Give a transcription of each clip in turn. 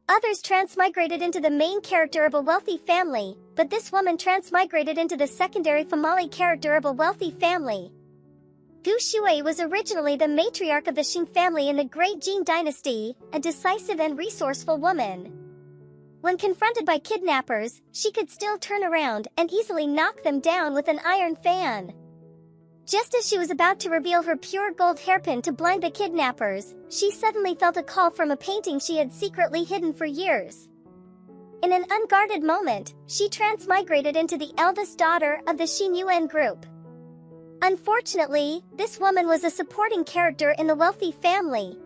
Others transmigrated into the main character of a wealthy family, but this woman transmigrated into the secondary family character of a wealthy family. Gu Shui was originally the matriarch of the Qing family in the Great Jin Dynasty, a decisive and resourceful woman. When confronted by kidnappers, she could still turn around and easily knock them down with an iron fan. Just as she was about to reveal her pure gold hairpin to blind the kidnappers, she suddenly felt a call from a painting she had secretly hidden for years. In an unguarded moment, she transmigrated into the eldest daughter of the Xin Yuan group. Unfortunately, this woman was a supporting character in the wealthy family.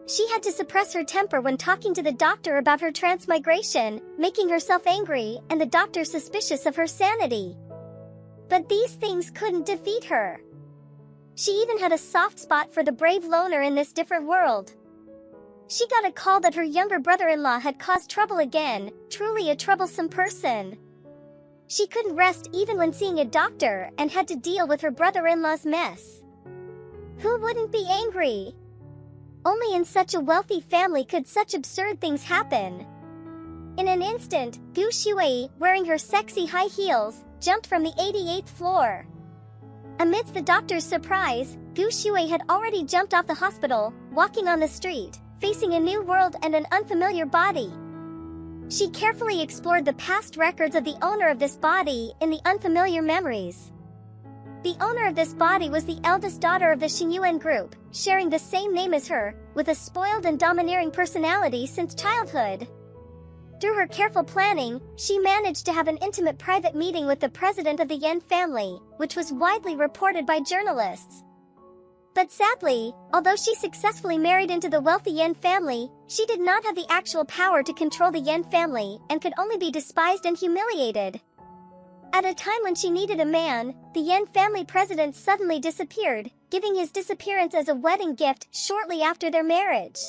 She had to suppress her temper when talking to the doctor about her transmigration, making herself angry and the doctor suspicious of her sanity. But these things couldn't defeat her. She even had a soft spot for the brave loner in this different world. She got a call that her younger brother-in-law had caused trouble again, truly a troublesome person. She couldn't rest even when seeing a doctor and had to deal with her brother-in-law's mess. Who wouldn't be angry? Only in such a wealthy family could such absurd things happen. In an instant, Gu Shui, wearing her sexy high heels, jumped from the 88th floor. Amidst the doctor's surprise, Gu Shui had already jumped off the hospital, walking on the street, facing a new world and an unfamiliar body. She carefully explored the past records of the owner of this body in the unfamiliar memories. The owner of this body was the eldest daughter of the Xinyuan group, sharing the same name as her, with a spoiled and domineering personality since childhood. Through her careful planning, she managed to have an intimate private meeting with the president of the Yan family, which was widely reported by journalists. But sadly, although she successfully married into the wealthy Yan family, she did not have the actual power to control the Yan family and could only be despised and humiliated. At a time when she needed a man, the Yan family president suddenly disappeared, giving his disappearance as a wedding gift shortly after their marriage.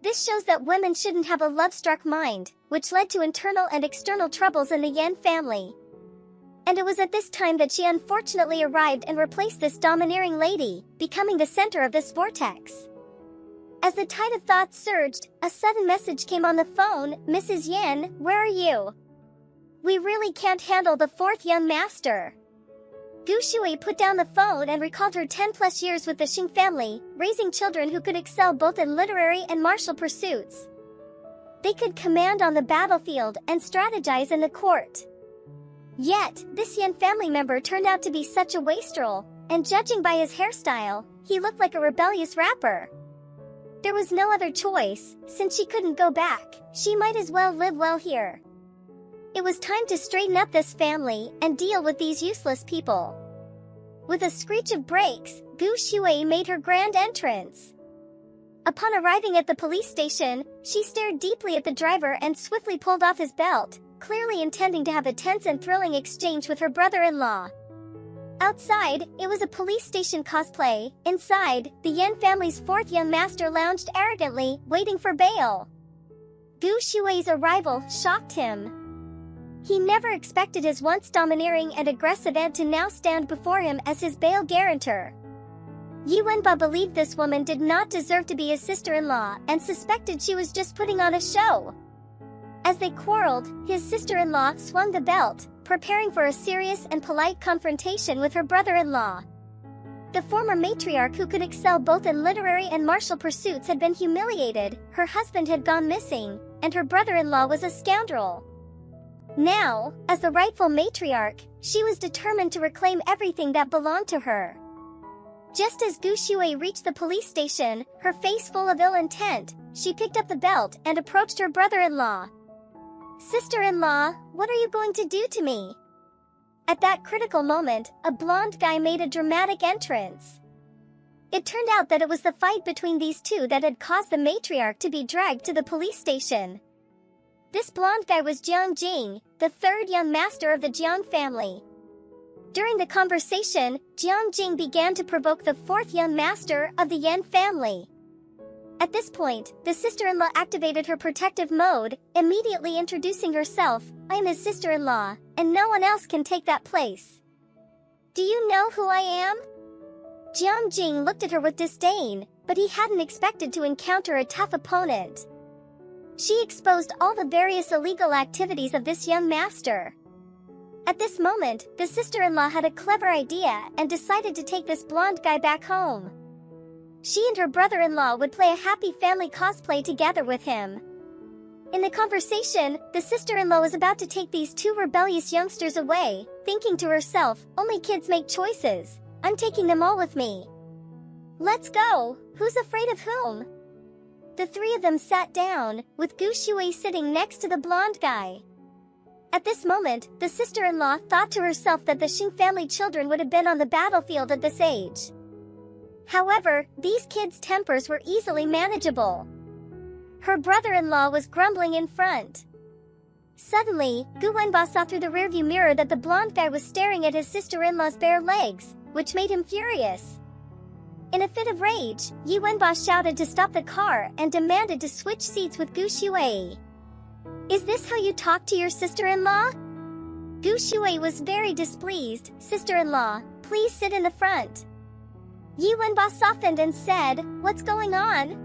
This shows that women shouldn't have a love-struck mind, which led to internal and external troubles in the Yan family. And it was at this time that she unfortunately arrived and replaced this domineering lady, becoming the center of this vortex. As the tide of thoughts surged, a sudden message came on the phone. "Mrs. Yan, where are you? We really can't handle the fourth young master." Gu Shui put down the phone and recalled her 10+ years with the Xing family, raising children who could excel both in literary and martial pursuits. They could command on the battlefield and strategize in the court. Yet, this Yan family member turned out to be such a wastrel, and judging by his hairstyle, he looked like a rebellious rapper. There was no other choice, since she couldn't go back, she might as well live well here. It was time to straighten up this family and deal with these useless people. With a screech of brakes, Gu Shui made her grand entrance. Upon arriving at the police station, she stared deeply at the driver and swiftly pulled off his belt, clearly intending to have a tense and thrilling exchange with her brother-in-law. Outside, it was a police station cosplay. Inside, the Yan family's fourth young master lounged arrogantly, waiting for bail. Gu Shui's arrival shocked him. He never expected his once domineering and aggressive aunt to now stand before him as his bail guarantor. Yi Wenba believed this woman did not deserve to be his sister-in-law and suspected she was just putting on a show. As they quarreled, his sister-in-law swung the belt, preparing for a serious and polite confrontation with her brother-in-law. The former matriarch who could excel both in literary and martial pursuits had been humiliated, her husband had gone missing, and her brother-in-law was a scoundrel. Now, as the rightful matriarch, she was determined to reclaim everything that belonged to her. Just as Gu Shui reached the police station, her face full of ill intent, she picked up the belt and approached her brother-in-law. "Sister-in-law, what are you going to do to me?" At that critical moment, a blonde guy made a dramatic entrance. It turned out that it was the fight between these two that had caused the matriarch to be dragged to the police station. This blonde guy was Jiang Jing, the third young master of the Jiang family. During the conversation, Jiang Jing began to provoke the fourth young master of the Yan family. At this point, the sister-in-law activated her protective mode, immediately introducing herself. "I am his sister-in-law, and no one else can take that place. Do you know who I am?" Jiang Jing looked at her with disdain, but he hadn't expected to encounter a tough opponent. She exposed all the various illegal activities of this young master. At this moment, the sister-in-law had a clever idea and decided to take this blonde guy back home. She and her brother-in-law would play a happy family cosplay together with him. In the conversation, the sister-in-law was about to take these two rebellious youngsters away, thinking to herself, only kids make choices. I'm taking them all with me. Let's go! Who's afraid of whom? The three of them sat down, with Gu Shui sitting next to the blonde guy. At this moment, the sister-in-law thought to herself that the Xing family children would have been on the battlefield at this age. However, these kids' tempers were easily manageable. Her brother-in-law was grumbling in front. Suddenly, Gu Wenba saw through the rearview mirror that the blonde guy was staring at his sister-in-law's bare legs, which made him furious. In a fit of rage, Yi Wenba shouted to stop the car and demanded to switch seats with Gu Shui. Is this how you talk to your sister-in-law? Gu Shui was very displeased. Sister-in-law, please sit in the front. Yi Wenba softened and said, what's going on?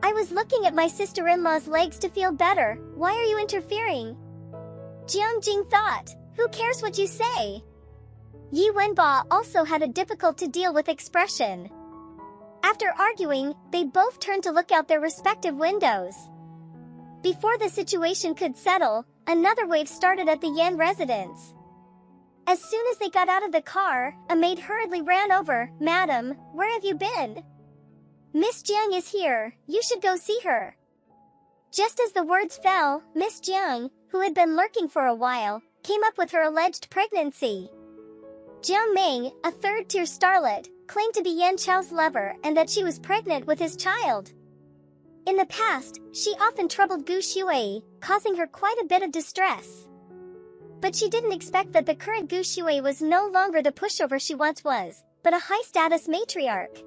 I was looking at my sister-in-law's legs to feel better. Why are you interfering? Jiang Jing thought, who cares what you say? Yi Wenba also had a difficult to deal with expression. After arguing, they both turned to look out their respective windows. Before the situation could settle, another wave started at the Yan residence. As soon as they got out of the car, a maid hurriedly ran over. Madam, where have you been? Miss Jiang is here, you should go see her. Just as the words fell, Miss Jiang, who had been lurking for a while, came up with her alleged pregnancy. Jiang Ming, a third-tier starlet, claimed to be Yan Chao's lover and that she was pregnant with his child. In the past, she often troubled Gu Shui, causing her quite a bit of distress. But she didn't expect that the current Gu Shui was no longer the pushover she once was, but a high-status matriarch.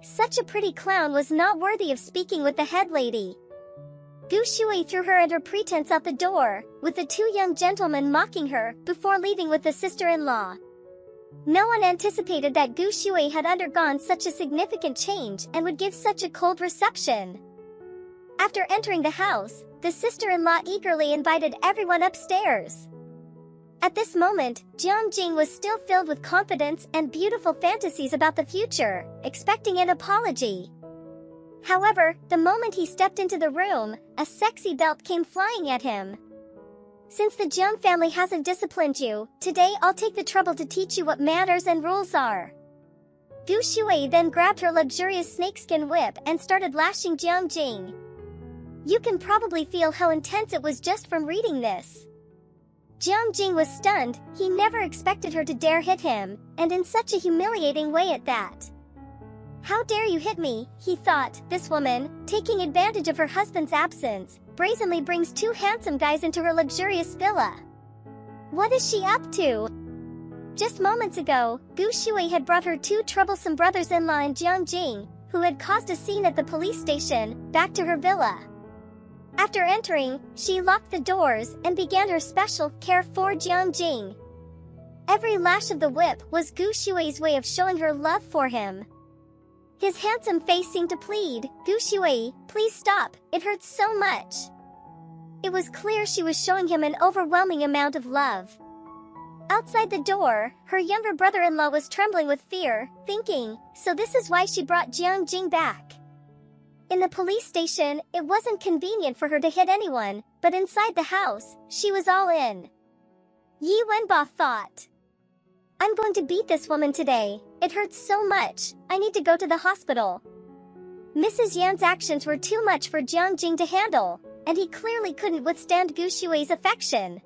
Such a pretty clown was not worthy of speaking with the head lady. Gu Shui threw her and her pretense out the door, with the two young gentlemen mocking her, before leaving with the sister-in-law. No one anticipated that Gu Shui had undergone such a significant change and would give such a cold reception. After entering the house, the sister-in-law eagerly invited everyone upstairs. At this moment, Jiang Jing was still filled with confidence and beautiful fantasies about the future, expecting an apology. However, the moment he stepped into the room, a sexy belt came flying at him. Since the Jiang family hasn't disciplined you, today I'll take the trouble to teach you what manners and rules are. Gu Shui then grabbed her luxurious snakeskin whip and started lashing Jiang Jing. You can probably feel how intense it was just from reading this. Jiang Jing was stunned. He never expected her to dare hit him, and in such a humiliating way at that. How dare you hit me, he thought. This woman, taking advantage of her husband's absence, brazenly brings two handsome guys into her luxurious villa. What is she up to? Just moments ago, Gu Shui had brought her two troublesome brothers-in-law and Jiang Jing, who had caused a scene at the police station, back to her villa. After entering, she locked the doors and began her special care for Jiang Jing. Every lash of the whip was Gu Shui's way of showing her love for him. His handsome face seemed to plead, Gu Shui, please stop, it hurts so much. It was clear she was showing him an overwhelming amount of love. Outside the door, her younger brother-in-law was trembling with fear, thinking, so this is why she brought Jiang Jing back. In the police station, it wasn't convenient for her to hit anyone, but inside the house, she was all in. Yi Wenba thought, I'm going to beat this woman today, it hurts so much, I need to go to the hospital. Mrs. Yan's actions were too much for Jiang Jing to handle, and he clearly couldn't withstand Gu Shui's affection.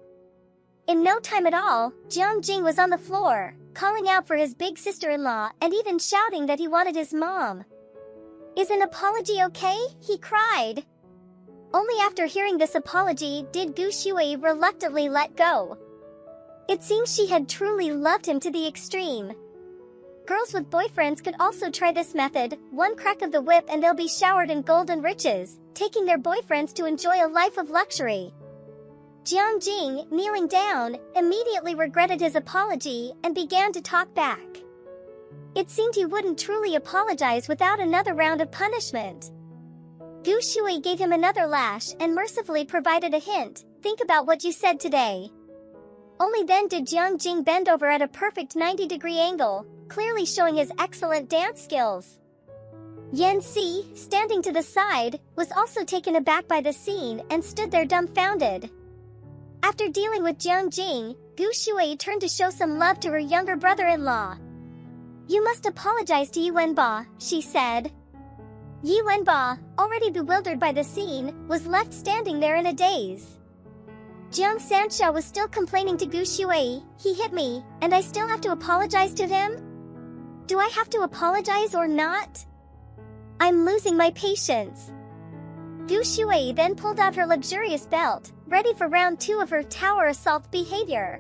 In no time at all, Jiang Jing was on the floor, calling out for his big sister-in-law and even shouting that he wanted his mom. Is an apology okay? He cried. Only after hearing this apology did Gu Shui reluctantly let go. It seems she had truly loved him to the extreme. Girls with boyfriends could also try this method, one crack of the whip and they'll be showered in gold and riches, taking their boyfriends to enjoy a life of luxury. Jiang Jing, kneeling down, immediately regretted his apology and began to talk back. It seemed he wouldn't truly apologize without another round of punishment. Gu Shui gave him another lash and mercifully provided a hint. Think about what you said today. Only then did Jiang Jing bend over at a perfect 90-degree angle, clearly showing his excellent dance skills. Yan Si, standing to the side, was also taken aback by the scene and stood there dumbfounded. After dealing with Jiang Jing, Gu Shui turned to show some love to her younger brother-in-law. You must apologize to Yi Wenba, she said. Yi Wenba, already bewildered by the scene, was left standing there in a daze. Jiang Sanshao was still complaining to Gu Shui, he hit me, and I still have to apologize to him? Do I have to apologize or not? I'm losing my patience. Gu Shui then pulled out her luxurious belt, ready for round 2 of her tower assault behavior.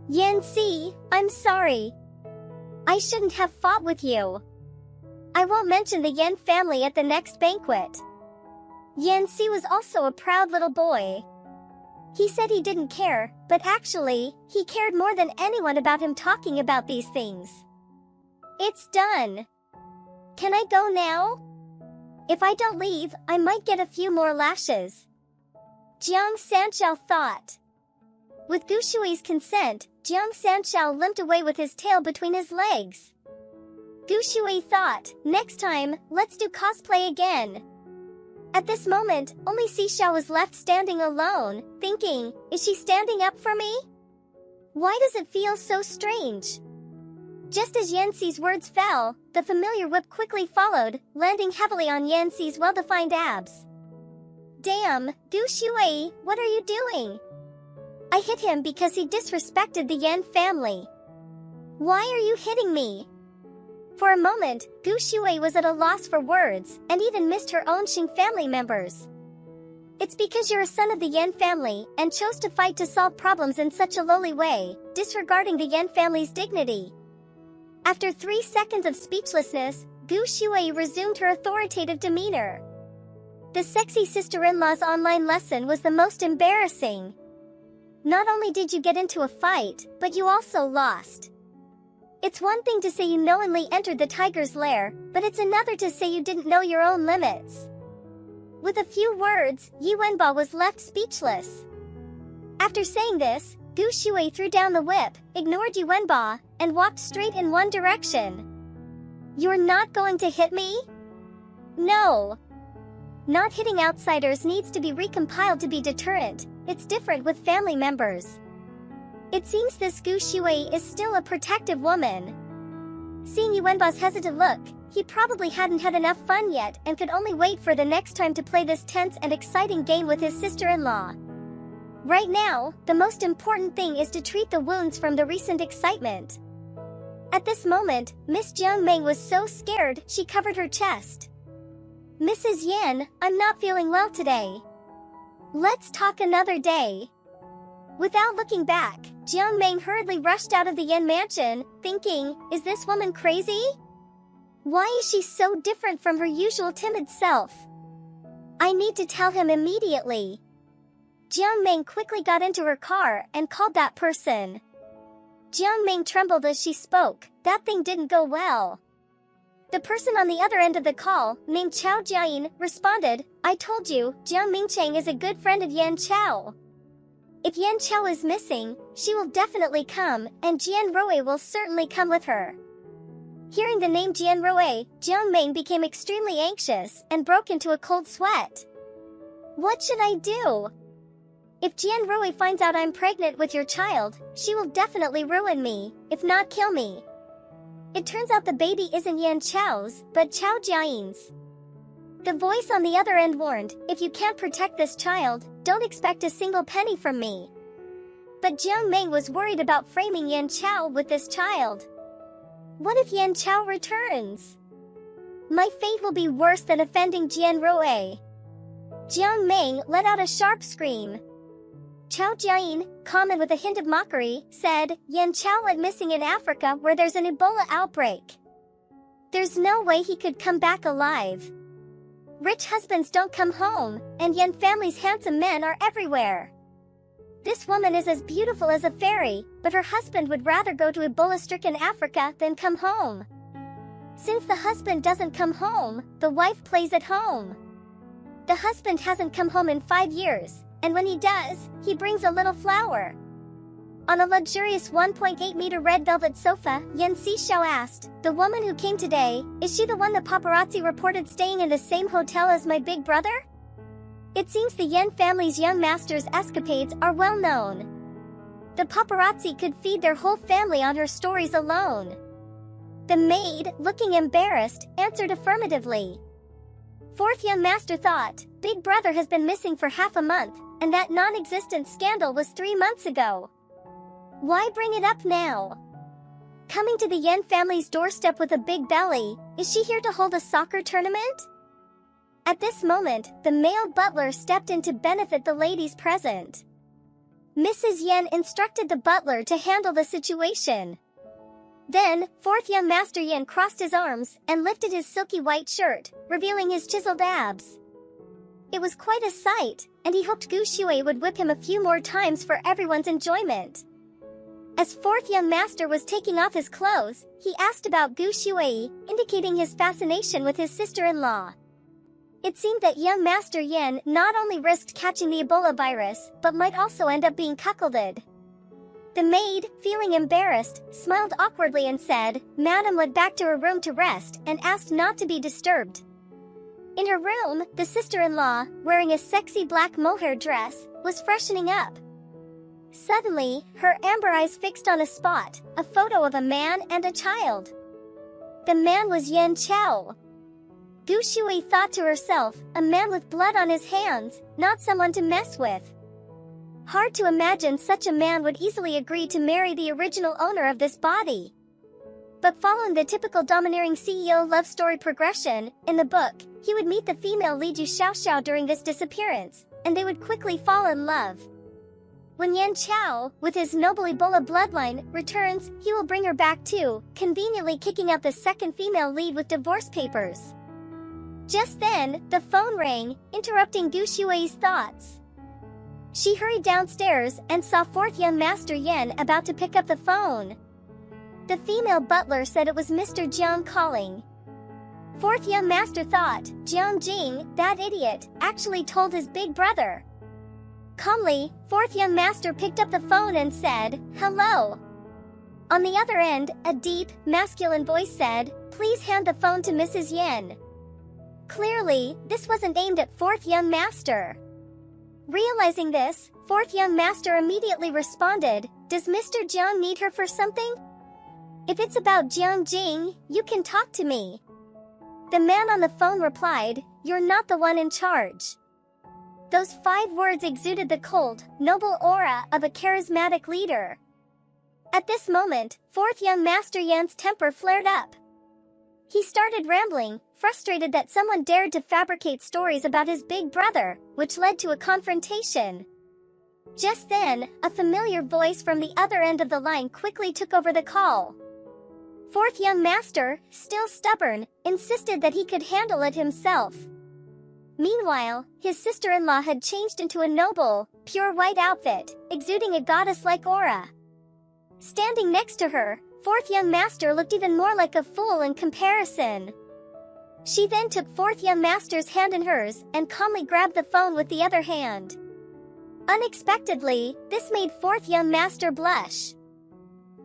Yan Si, I'm sorry. I shouldn't have fought with you. I won't mention the Yan family at the next banquet. Yan Si was also a proud little boy. He said he didn't care, but actually, he cared more than anyone about him talking about these things. It's done. Can I go now? If I don't leave, I might get a few more lashes. Jiang Sanshao thought. With Gu Shui's consent, Jiang Sanshao limped away with his tail between his legs. Gu Shui thought, next time, let's do cosplay again. At this moment, only Xishao was left standing alone, thinking, is she standing up for me? Why does it feel so strange? Just as Yanxi's words fell, the familiar whip quickly followed, landing heavily on Yanxi's well-defined abs. Damn, Gu Shui, what are you doing? I hit him because he disrespected the Yan family. Why are you hitting me? For a moment, Gu Shui was at a loss for words, and even missed her own Xing family members. It's because you're a son of the Yan family, and chose to fight to solve problems in such a lowly way, disregarding the Yan family's dignity. After 3 seconds of speechlessness, Gu Shui resumed her authoritative demeanor. The sexy sister-in-law's online lesson was the most embarrassing. Not only did you get into a fight, but you also lost. It's one thing to say you knowingly entered the tiger's lair, but it's another to say you didn't know your own limits. With a few words, Yi Wenba was left speechless. After saying this, Gu Shui threw down the whip, ignored Yi Wenba, and walked straight in one direction. You're not going to hit me? No. Not hitting outsiders needs to be recompiled to be deterrent. It's different with family members. It seems this Gu Shui is still a protective woman. Seeing Yi Wenba's hesitant look, he probably hadn't had enough fun yet and could only wait for the next time to play this tense and exciting game with his sister-in-law. Right now, the most important thing is to treat the wounds from the recent excitement. At this moment, Miss Jiang Meng was so scared she covered her chest. Mrs. Yan, I'm not feeling well today. Let's talk another day. Without looking back, Jiang Meng hurriedly rushed out of the Yan mansion, thinking, is this woman crazy? Why is she so different from her usual timid self? I need to tell him immediately. Jiang Meng quickly got into her car and called that person. Jiang Meng trembled as she spoke. That thing didn't go well. The person on the other end of the call, named Chao Jiayin, responded, I told you, Jiang Mingcheng is a good friend of Yan Chao. If Yan Chao is missing, she will definitely come, and Jian Roe will certainly come with her. Hearing the name Jian Roe, Jiang Meng became extremely anxious and broke into a cold sweat. What should I do? If Jian Roe finds out I'm pregnant with your child, she will definitely ruin me, if not kill me. It turns out the baby isn't Yan Chao's, but Chao Jiayin's. The voice on the other end warned, if you can't protect this child, don't expect a single penny from me. But Jiang Meng was worried about framing Yan Chao with this child. What if Yan Chao returns? My fate will be worse than offending Jian Roe. Jiang Meng let out a sharp scream. Chao Jiayin, calm and with a hint of mockery, said, Yan Chao went missing in Africa where there's an Ebola outbreak. There's no way he could come back alive. Rich husbands don't come home, and Yan family's handsome men are everywhere. This woman is as beautiful as a fairy, but her husband would rather go to Ebola-stricken Africa than come home. Since the husband doesn't come home, the wife plays at home. The husband hasn't come home in 5 years, and when he does, he brings a little flower. On a luxurious 1.8-meter red velvet sofa, Yan Xixiao asked, "The woman who came today, is she the one the paparazzi reported staying in the same hotel as my big brother?" It seems the Yan family's young master's escapades are well known. The paparazzi could feed their whole family on her stories alone. The maid, looking embarrassed, answered affirmatively. Fourth young master thought, Big brother has been missing for half a month, and that non-existent scandal was 3 months ago. Why bring it up now? Coming to the Yan family's doorstep with a big belly, is she here to hold a soccer tournament? At this moment, the male butler stepped in to benefit the ladies present. Mrs. Yan instructed the butler to handle the situation. Then, fourth young master Yan crossed his arms and lifted his silky white shirt, revealing his chiseled abs. It was quite a sight, and he hoped Gu Shui would whip him a few more times for everyone's enjoyment. As fourth young master was taking off his clothes, he asked about Gu Shui, indicating his fascination with his sister-in-law. It seemed that young master Yan not only risked catching the Ebola virus, but might also end up being cuckolded. The maid, feeling embarrassed, smiled awkwardly and said, "Madam went back to her room to rest and asked not to be disturbed." In her room, the sister-in-law, wearing a sexy black mohair dress, was freshening up. Suddenly, her amber eyes fixed on a spot, a photo of a man and a child. The man was Yan Chao. Gu Shui thought to herself, a man with blood on his hands, not someone to mess with. Hard to imagine such a man would easily agree to marry the original owner of this body. But following the typical domineering CEO love story progression, in the book, he would meet the female lead Yu Xiaoxiao during this disappearance, and they would quickly fall in love. When Yan Chao, with his noble Ebola bloodline, returns, he will bring her back too, conveniently kicking out the second female lead with divorce papers. Just then, the phone rang, interrupting Gu Shui's thoughts. She hurried downstairs and saw fourth young master Yan about to pick up the phone. The female butler said it was Mr. Jiang calling. Fourth young master thought, Jiang Jing, that idiot, actually told his big brother. Calmly, fourth young master picked up the phone and said, "Hello." On the other end, a deep, masculine voice said, "Please hand the phone to Mrs. Yan." Clearly, this wasn't aimed at fourth young master. Realizing this, fourth young master immediately responded, "Does Mr. Jiang need her for something? If it's about Jiang Jing, you can talk to me." The man on the phone replied, "You're not the one in charge." Those 5 words exuded the cold, noble aura of a charismatic leader. At this moment, fourth young master Yan's temper flared up. He started rambling, frustrated that someone dared to fabricate stories about his big brother, which led to a confrontation. Just then, a familiar voice from the other end of the line quickly took over the call. Fourth young master, still stubborn, insisted that he could handle it himself. Meanwhile, his sister-in-law had changed into a noble, pure white outfit, exuding a goddess-like aura. Standing next to her, fourth young master looked even more like a fool in comparison. She then took fourth young master's hand in hers and calmly grabbed the phone with the other hand. Unexpectedly, this made fourth young master blush.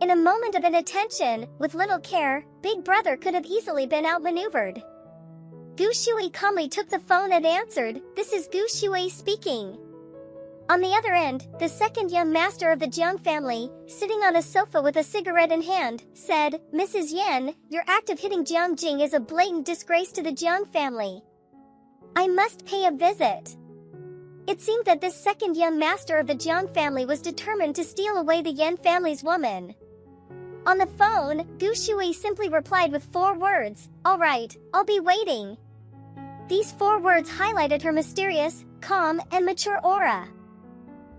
In a moment of inattention, with little care, big brother could have easily been outmaneuvered. Gu Shui calmly took the phone and answered, "This is Gu Shui speaking." On the other end, the second young master of the Jiang family, sitting on a sofa with a cigarette in hand, said, "Mrs. Yan, your act of hitting Jiang Jing is a blatant disgrace to the Jiang family. I must pay a visit." It seemed that this second young master of the Jiang family was determined to steal away the Yan family's woman. On the phone, Gu Shui simply replied with 4 words, "All right, I'll be waiting." These 4 words highlighted her mysterious, calm, and mature aura.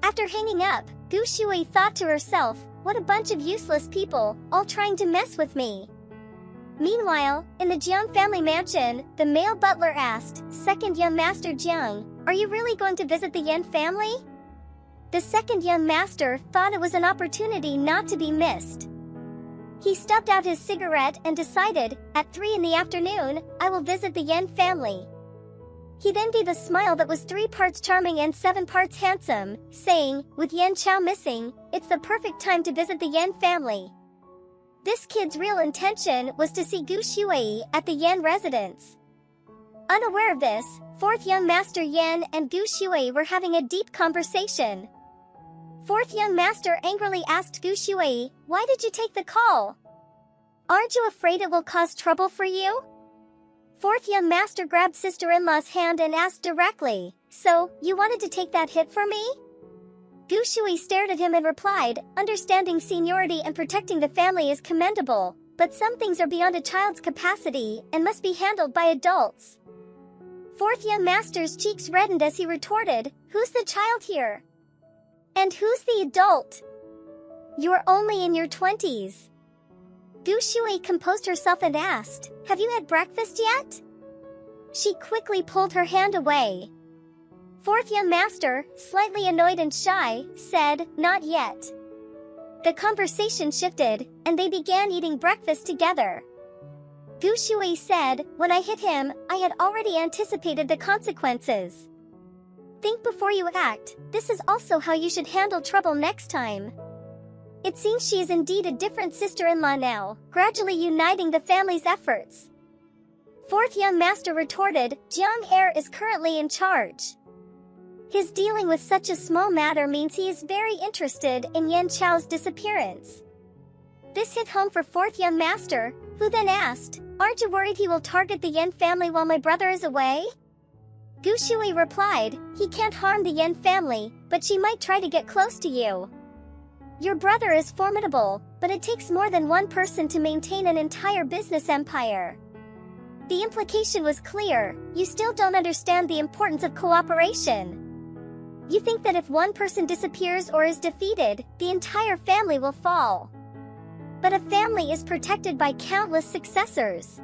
After hanging up, Gu Shui thought to herself, what a bunch of useless people, all trying to mess with me. Meanwhile, in the Jiang family mansion, the male butler asked, "Second young master Jiang, are you really going to visit the Yan family?" The second young master thought it was an opportunity not to be missed. He stubbed out his cigarette and decided, at 3 in the afternoon, I will visit the Yan family. He then gave a smile that was 3 parts charming and 7 parts handsome, saying, with Yan Chao missing, it's the perfect time to visit the Yan family. This kid's real intention was to see Gu Shuai at the Yan residence. Unaware of this, 4th young master Yan and Gu Shuai were having a deep conversation. 4th young master angrily asked Gu Shuai, why did you take the call? Aren't you afraid it will cause trouble for you? 4th young master grabbed sister-in-law's hand and asked directly, so, you wanted to take that hit for me? Gu Shuai stared at him and replied, understanding seniority and protecting the family is commendable, but some things are beyond a child's capacity and must be handled by adults. 4th young master's cheeks reddened as he retorted, who's the child here? And who's the adult? You're only in your 20s. Gu Shuai composed herself and asked, have you had breakfast yet? She quickly pulled her hand away. 4th young master, slightly annoyed and shy, said, not yet. The conversation shifted, and they began eating breakfast together. Gu Shuai said, when I hit him, I had already anticipated the consequences. Think before you act, this is also how you should handle trouble next time. It seems she is indeed a different sister-in-law now, gradually uniting the family's efforts. 4th young master retorted, Jiang Heir is currently in charge. His dealing with such a small matter means he is very interested in Yan Chao's disappearance. This hit home for 4th young master, who then asked, aren't you worried he will target the Yan family while my brother is away? Gu Shuai replied, he can't harm the Yan family, but she might try to get close to you. Your brother is formidable, but it takes more than one person to maintain an entire business empire. The implication was clear, you still don't understand the importance of cooperation. You think that if one person disappears or is defeated, the entire family will fall. But a family is protected by countless successors.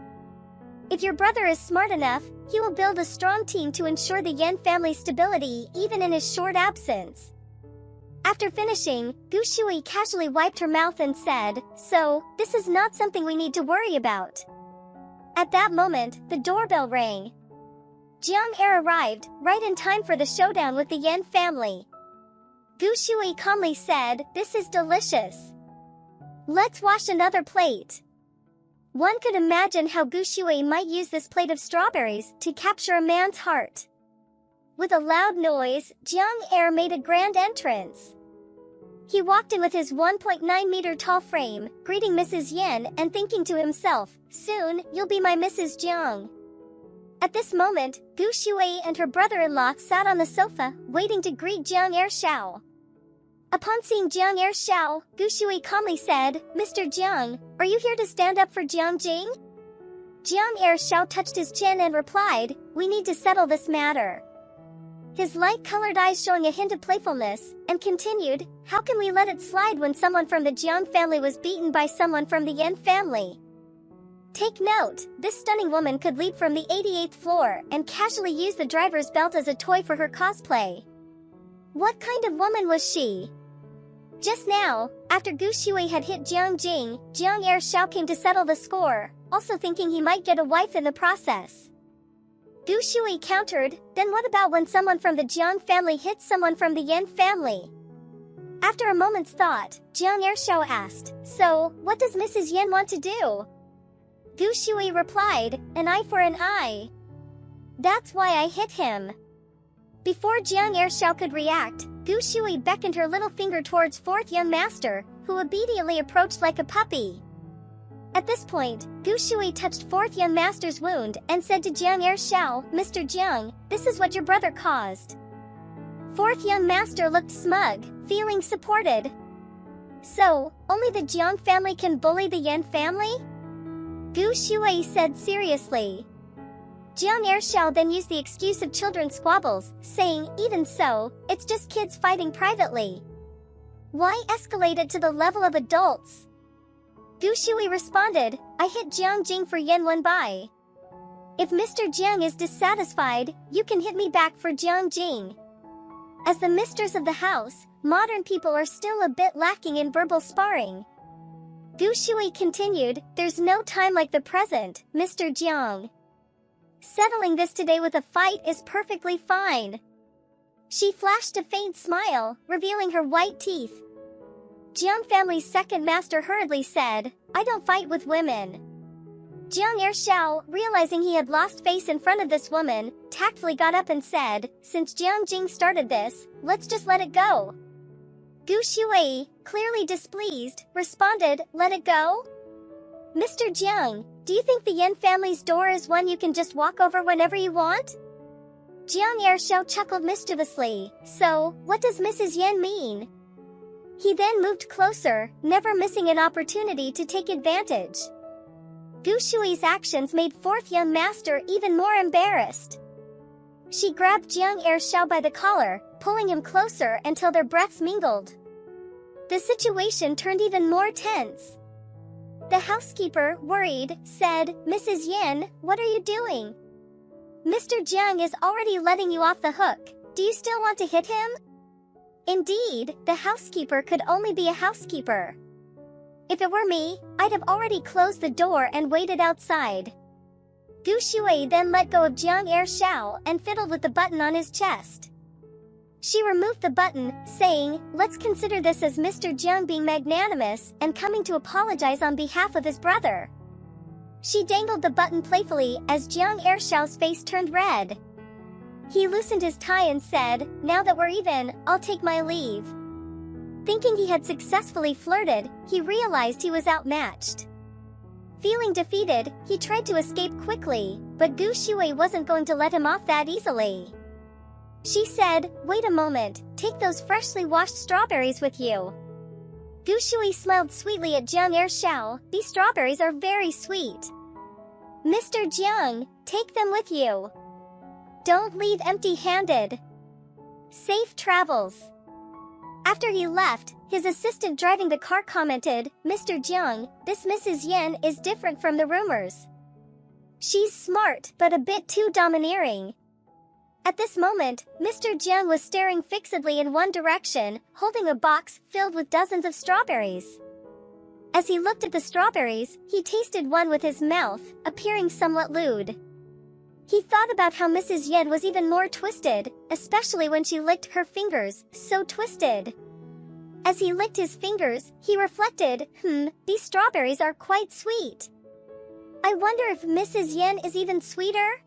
If your brother is smart enough, he will build a strong team to ensure the Yan family's stability even in his short absence. After finishing, Gu Shuai casually wiped her mouth and said, so, this is not something we need to worry about. At that moment, the doorbell rang. Jiang Heir arrived, right in time for the showdown with the Yan family. Gu Shuai calmly said, this is delicious. Let's wash another plate. One could imagine how Gu Shuai might use this plate of strawberries to capture a man's heart. With a loud noise, Jiang Heir made a grand entrance. He walked in with his 1.9-meter tall frame, greeting Mrs. Yan and thinking to himself, soon, you'll be my Mrs. Jiang. At this moment, Gu Shuai and her brother-in-law sat on the sofa, waiting to greet Jiang Heir Xiao. Upon seeing Jiang Heir Xiao, Gu Shuai calmly said, Mr. Jiang, are you here to stand up for Jiang Jing? Jiang Heir Xiao touched his chin and replied, we need to settle this matter. His light-colored eyes showing a hint of playfulness, and continued, how can we let it slide when someone from the Jiang family was beaten by someone from the Yan family? Take note, this stunning woman could leap from the 88th floor and casually use the driver's belt as a toy for her cosplay. What kind of woman was she? Just now, after Gu Shuai had hit Jiang Jing, Jiang Heir Xiao came to settle the score, also thinking he might get a wife in the process. Gu Shuai countered, then what about when someone from the Jiang family hits someone from the Yan family? After a moment's thought, Jiang Heir Xiao asked, so, what does Mrs. Yan want to do? Gu Shuai replied, an eye for an eye. That's why I hit him. Before Jiang Heir Xiao could react, Gu Shuai beckoned her little finger towards 4th young master, who obediently approached like a puppy. At this point, Gu Shuai touched 4th young master's wound and said to Jiang Heir Xiao, Mr. Jiang, this is what your brother caused. 4th young master looked smug, feeling supported. So, only the Jiang family can bully the Yan family? Gu Shuai said seriously. Jiang Heir Xiao then used the excuse of children's squabbles, saying, even so, it's just kids fighting privately. Why escalate it to the level of adults? Gu Shuai responded, I hit Jiang Jing for Yan Wenbai. If Mr. Jiang is dissatisfied, you can hit me back for Jiang Jing. As the mistress of the house, modern people are still a bit lacking in verbal sparring. Gu Shuai continued, there's no time like the present, Mr. Jiang. Settling this today with a fight is perfectly fine. She flashed a faint smile, revealing her white teeth. Jiang family's second master hurriedly said, I don't fight with women. Jiang Ershao, realizing he had lost face in front of this woman, tactfully got up and said, since Jiang Jing started this, let's just let it go. Gu Shuai, clearly displeased, responded, let it go? Mr. Jiang, do you think the Yan family's door is one you can just walk over whenever you want? Jiang Ershao chuckled mischievously, so, what does Mrs. Yan mean? He then moved closer, never missing an opportunity to take advantage. Gu Shui's actions made fourth young master even more embarrassed. She grabbed Jiang Ershao by the collar, pulling him closer until their breaths mingled. The situation turned even more tense. The housekeeper, worried, said, Mrs. Yin, what are you doing? Mr. Jiang is already letting you off the hook. Do you still want to hit him? Indeed, the housekeeper could only be a housekeeper. If it were me, I'd have already closed the door and waited outside. Gu Shuai then let go of Jiang Ershao and fiddled with the button on his chest. She removed the button, saying, let's consider this as Mr. Jiang being magnanimous and coming to apologize on behalf of his brother. She dangled the button playfully as Jiang Ershao's face turned red. He loosened his tie and said, now that we're even, I'll take my leave. Thinking he had successfully flirted, he realized he was outmatched. Feeling defeated, he tried to escape quickly, but Gu Shuai wasn't going to let him off that easily. She said, wait a moment, take those freshly washed strawberries with you. Gu Shuai smiled sweetly at Jiang Ershao, these strawberries are very sweet. Mr. Jiang, take them with you. Don't leave empty-handed. Safe travels. After he left, his assistant driving the car commented, Mr. Jiang, this Mrs. Yin is different from the rumors. She's smart but a bit too domineering. At this moment, Mr. Jiang was staring fixedly in one direction, holding a box filled with dozens of strawberries. As he looked at the strawberries, he tasted one with his mouth, appearing somewhat lewd. He thought about how Mrs. Yin was even more twisted, especially when she licked her fingers, so twisted. As he licked his fingers, he reflected, these strawberries are quite sweet. I wonder if Mrs. Yin is even sweeter?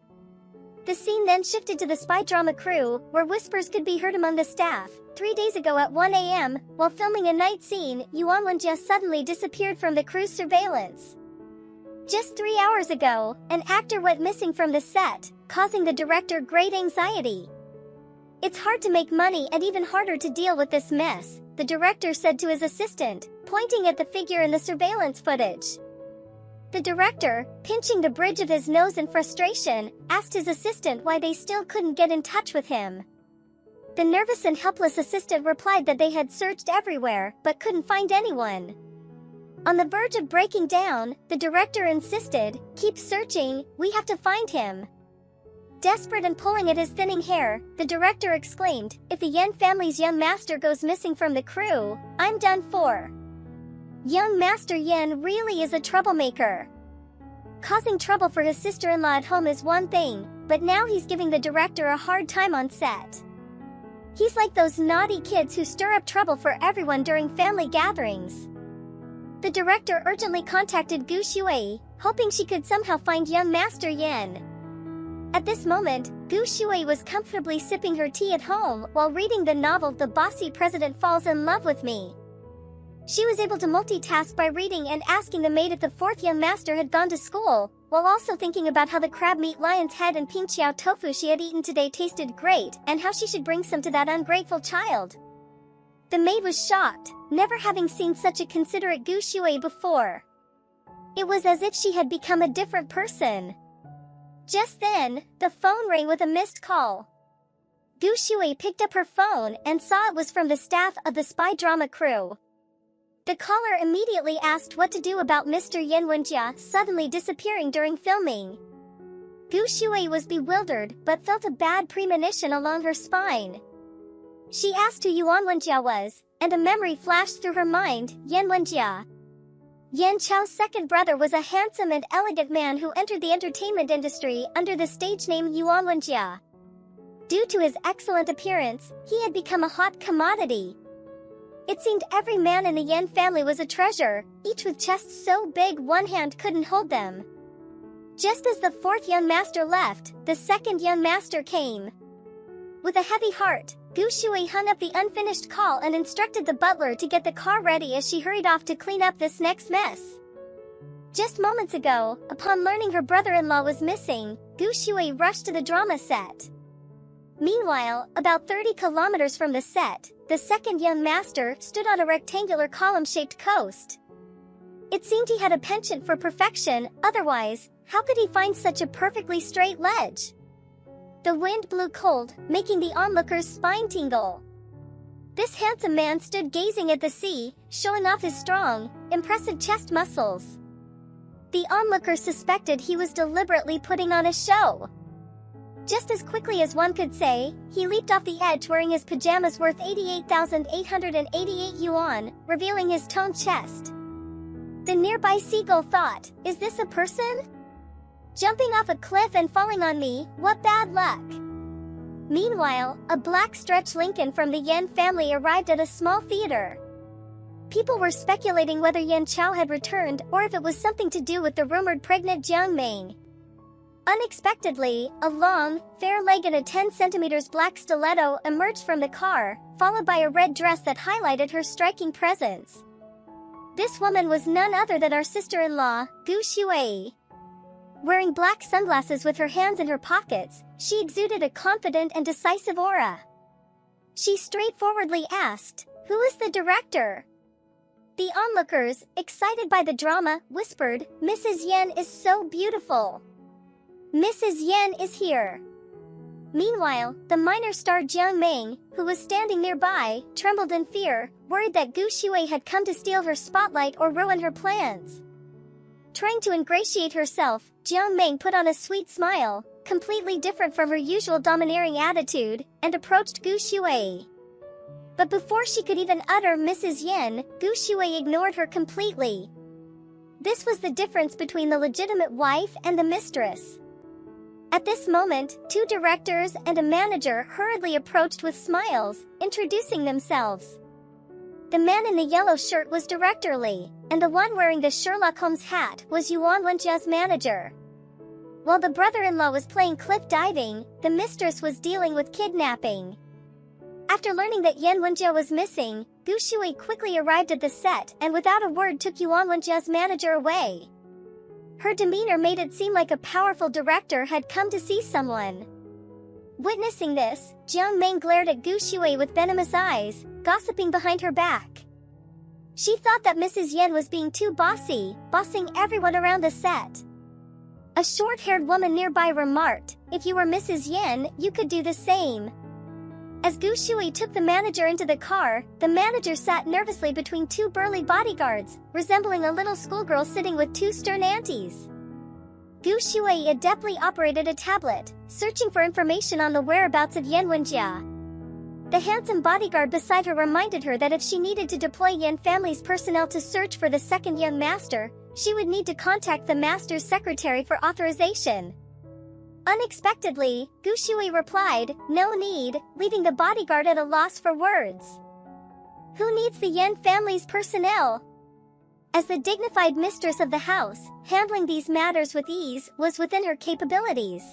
The scene then shifted to the spy drama crew, where whispers could be heard among the staff. 3 days ago at 1 a.m., while filming a night scene, Yuan Wenjia suddenly disappeared from the crew's surveillance. Just 3 hours ago, an actor went missing from the set, causing the director great anxiety. It's hard to make money and even harder to deal with this mess, the director said to his assistant, pointing at the figure in the surveillance footage. The director, pinching the bridge of his nose in frustration, asked his assistant why they still couldn't get in touch with him. The nervous and helpless assistant replied that they had searched everywhere, but couldn't find anyone. On the verge of breaking down, the director insisted, keep searching, we have to find him. Desperate and pulling at his thinning hair, the director exclaimed, if the Yen family's young master goes missing from the crew, I'm done for. Young Master Yen really is a troublemaker. Causing trouble for his sister-in-law at home is one thing, but now he's giving the director a hard time on set. He's like those naughty kids who stir up trouble for everyone during family gatherings. The director urgently contacted Gu Shuai, hoping she could somehow find young Master Yen. At this moment, Gu Shuai was comfortably sipping her tea at home while reading the novel The Bossy President Falls in Love with Me. She was able to multitask by reading and asking the maid if the fourth young master had gone to school, while also thinking about how the crab meat lion's head and pink chiao tofu she had eaten today tasted great and how she should bring some to that ungrateful child. The maid was shocked, never having seen such a considerate Gu Shuai before. It was as if she had become a different person. Just then, the phone rang with a missed call. Gu Shuai picked up her phone and saw it was from the staff of the spy drama crew. The caller immediately asked what to do about Mr. Yen Wenjia suddenly disappearing during filming. Gu Shuai was bewildered but felt a bad premonition along her spine. She asked who Yuan Wenjia was, and a memory flashed through her mind, Yen Wenjia. Yan Chao's second brother was a handsome and elegant man who entered the entertainment industry under the stage name Yuanwenjia. Due to his excellent appearance, he had become a hot commodity. It seemed every man in the Yan family was a treasure, each with chests so big one hand couldn't hold them. Just as the fourth young master left, the second young master came. With a heavy heart, Gu Shui hung up the unfinished call and instructed the butler to get the car ready as she hurried off to clean up this next mess. Just moments ago, upon learning her brother-in-law was missing, Gu Shui rushed to the drama set. Meanwhile, about 30 kilometers from the set, the second young master stood on a rectangular column-shaped coast. It seemed he had a penchant for perfection, otherwise, how could he find such a perfectly straight ledge? The wind blew cold, making the onlookers' spine tingle. This handsome man stood gazing at the sea, showing off his strong, impressive chest muscles. The onlookers suspected he was deliberately putting on a show. Just as quickly as one could say, he leaped off the edge wearing his pajamas worth 88,888 yuan, revealing his toned chest. The nearby seagull thought, "Is this a person? Jumping off a cliff and falling on me, what bad luck." Meanwhile, a black stretch Lincoln from the Yan family arrived at a small theater. People were speculating whether Yan Chao had returned or if it was something to do with the rumored pregnant Jiang Ming. Unexpectedly, a long, fair leg and a 10 centimeters black stiletto emerged from the car, followed by a red dress that highlighted her striking presence. This woman was none other than our sister-in-law, Gu Shui. Wearing black sunglasses with her hands in her pockets, she exuded a confident and decisive aura. She straightforwardly asked, "Who is the director?" The onlookers, excited by the drama, whispered, "Mrs. Yan is so beautiful. Mrs. Yan is here." Meanwhile, the minor star Jiang Ming, who was standing nearby, trembled in fear, worried that Gu Shui had come to steal her spotlight or ruin her plans. Trying to ingratiate herself, Jiang Ming put on a sweet smile, completely different from her usual domineering attitude, and approached Gu Shui. But before she could even utter Mrs. Yan, Gu Shui ignored her completely. This was the difference between the legitimate wife and the mistress. At this moment, two directors and a manager hurriedly approached with smiles, introducing themselves. The man in the yellow shirt was Director Li, and the one wearing the Sherlock Holmes hat was Yuan Wenjia's manager. While the brother-in-law was playing cliff diving, the mistress was dealing with kidnapping. After learning that Yan Wenjia was missing, Gu Shui quickly arrived at the set and without a word took Yuan Wenjia's manager away. Her demeanor made it seem like a powerful director had come to see someone. Witnessing this, Jiang Ming glared at Gu Shui with venomous eyes, gossiping behind her back. She thought that Mrs. Yan was being too bossy, bossing everyone around the set. A short-haired woman nearby remarked, "If you were Mrs. Yan, you could do the same." As Gu Shui took the manager into the car, the manager sat nervously between two burly bodyguards, resembling a little schoolgirl sitting with two stern aunties. Gu Shui adeptly operated a tablet, searching for information on the whereabouts of Yan Wenjia. The handsome bodyguard beside her reminded her that if she needed to deploy Yan family's personnel to search for the second young master, she would need to contact the master's secretary for authorization. Unexpectedly, Gu Shui replied, "No need," leaving the bodyguard at a loss for words. Who needs the Yan family's personnel? As the dignified mistress of the house, handling these matters with ease was within her capabilities.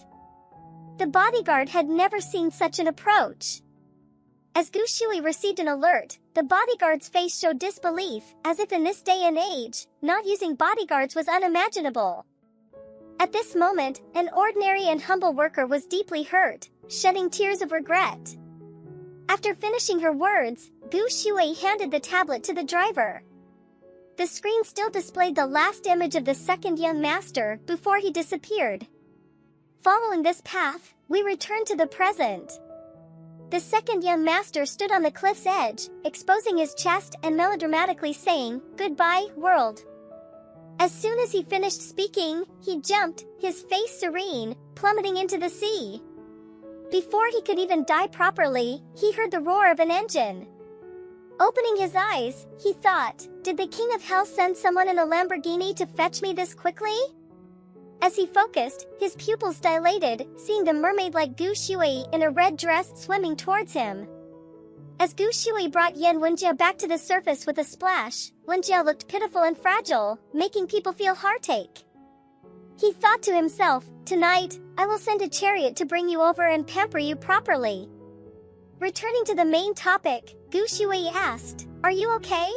The bodyguard had never seen such an approach. As Gu Shui received an alert, the bodyguard's face showed disbelief, as if in this day and age, not using bodyguards was unimaginable. At this moment, an ordinary and humble worker was deeply hurt, shedding tears of regret. After finishing her words, Gu Shui handed the tablet to the driver. The screen still displayed the last image of the second young master before he disappeared. Following this path, we return to the present. The second young master stood on the cliff's edge, exposing his chest and melodramatically saying, "Goodbye, world." As soon as he finished speaking, he jumped, his face serene, plummeting into the sea. Before he could even die properly, he heard the roar of an engine. Opening his eyes, he thought, did the King of Hell send someone in a Lamborghini to fetch me this quickly? As he focused, his pupils dilated, seeing the mermaid-like Gu Shui in a red dress swimming towards him. As Gu Shui brought Yan Wenjia back to the surface with a splash, Wenjia looked pitiful and fragile, making people feel heartache. He thought to himself, tonight, I will send a chariot to bring you over and pamper you properly. Returning to the main topic, Gu Shui asked, are you okay?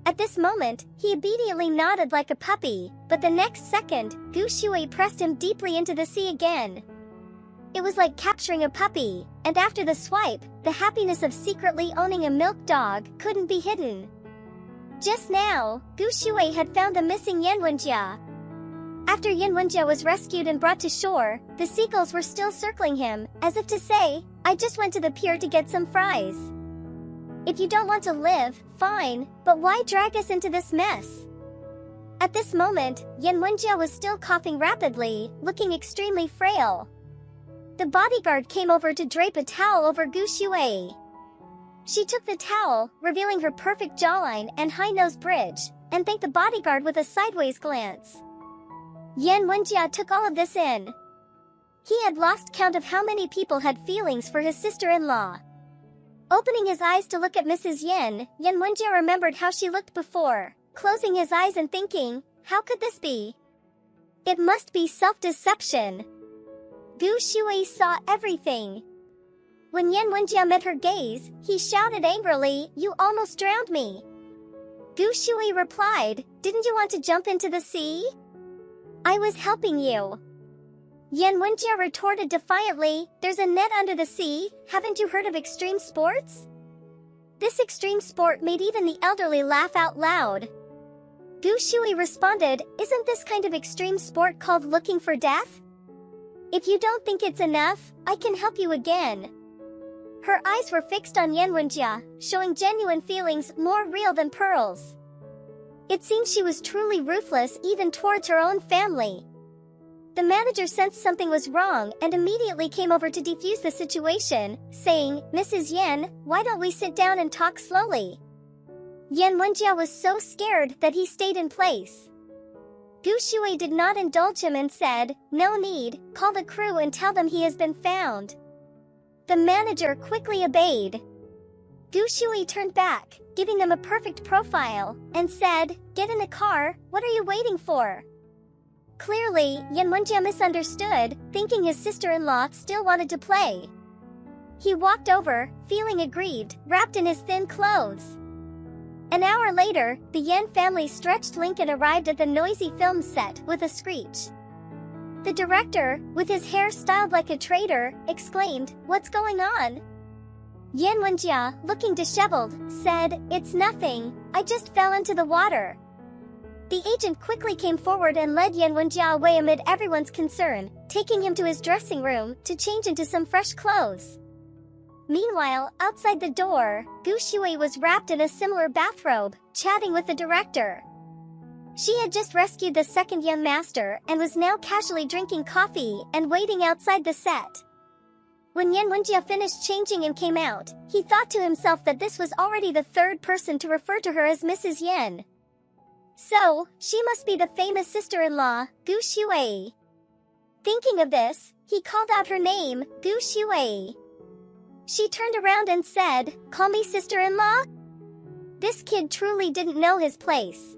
At this moment, he obediently nodded like a puppy, but the next second, Gu Shui pressed him deeply into the sea again. It was like capturing a puppy, and after the swipe, the happiness of secretly owning a milk dog couldn't be hidden. Just now, Gu Shui had found the missing Yan Wenjia. After Yan Wenjia was rescued and brought to shore, the seagulls were still circling him, as if to say, I just went to the pier to get some fries. If you don't want to live, fine, but why drag us into this mess? At this moment, Yan Wenjia was still coughing rapidly, looking extremely frail. The bodyguard came over to drape a towel over Gu Shui. She took the towel, revealing her perfect jawline and high nose bridge, and thanked the bodyguard with a sideways glance. Yan Wenjia took all of this in. He had lost count of how many people had feelings for his sister-in-law. Opening his eyes to look at Mrs. Yan Wenjia remembered how she looked before, closing his eyes and thinking, how could this be? It must be self-deception. Gu Shui saw everything. When Yan Wenjia met her gaze, he shouted angrily, you almost drowned me. Gu Shui replied, didn't you want to jump into the sea? I was helping you. Yan Wenjia retorted defiantly, there's a net under the sea, haven't you heard of extreme sports? This extreme sport made even the elderly laugh out loud. Gu Shui responded, isn't this kind of extreme sport called looking for death? If you don't think it's enough, I can help you again. Her eyes were fixed on Yan Wenjia, showing genuine feelings more real than pearls. It seemed she was truly ruthless even towards her own family. The manager sensed something was wrong and immediately came over to defuse the situation, saying, Mrs. Yan, why don't we sit down and talk slowly? Yan Wenjia was so scared that he stayed in place. Gu Shui did not indulge him and said, no need, call the crew and tell them he has been found. The manager quickly obeyed. Gu Shui turned back, giving them a perfect profile, and said, get in the car, what are you waiting for? Clearly, Yan Wenjia misunderstood, thinking his sister-in-law still wanted to play. He walked over, feeling aggrieved, wrapped in his thin clothes. An hour later, the Yan family stretched Lincoln arrived at the noisy film set with a screech. The director, with his hair styled like a traitor, exclaimed, what's going on? Yan Wenjia, looking disheveled, said, it's nothing, I just fell into the water. The agent quickly came forward and led Yan Wenjia away amid everyone's concern, taking him to his dressing room to change into some fresh clothes. Meanwhile, outside the door, Gu Shui was wrapped in a similar bathrobe, chatting with the director. She had just rescued the second young master and was now casually drinking coffee and waiting outside the set. When Yan Wenjia finished changing and came out, he thought to himself that this was already the third person to refer to her as Mrs. Yan. So, she must be the famous sister-in-law, Gu Shui. Thinking of this, he called out her name, Gu Shui. She turned around and said, call me sister-in-law? This kid truly didn't know his place.